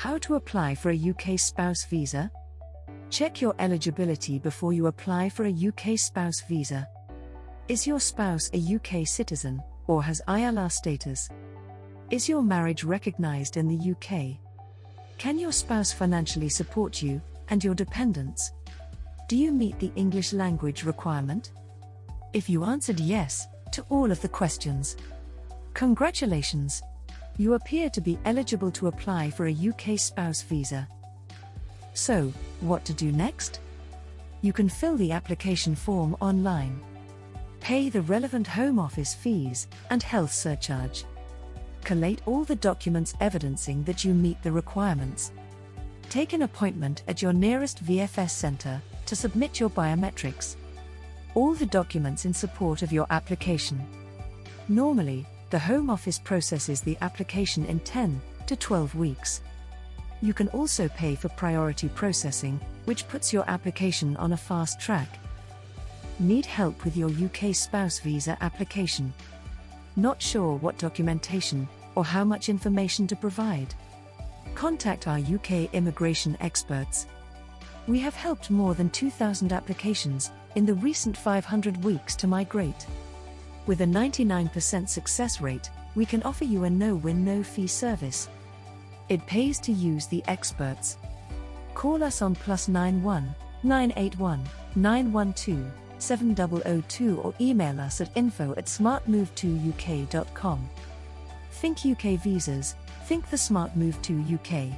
How to apply for a UK spouse visa? Check your eligibility before you apply for a UK spouse visa. Is your spouse a UK citizen, or has ILR status? Is your marriage recognised in the UK? Can your spouse financially support you and your dependents? Do you meet the English language requirement? If you answered yes to all of the questions, congratulations! You appear to be eligible to apply for a UK spouse visa. So, what to do next? You can fill the application form online. Pay the relevant Home Office fees and health surcharge. Collate all the documents evidencing that you meet the requirements. Take an appointment at your nearest VFS centre to submit your biometrics. All the documents in support of your application. Normally, the Home Office processes the application in 10 to 12 weeks. You can also pay for priority processing, which puts your application on a fast track. Need help with your UK spouse visa application? Not sure what documentation or how much information to provide? Contact our UK immigration experts. We have helped more than 2,000 applications in the recent 500 weeks to migrate. With a 99% success rate, we can offer you a no-win, no-fee service. It pays to use the experts. Call us on +91 981 912 7002 or email us at info@smartmove2uk.com. Think UK visas, think the SmartMove2UK.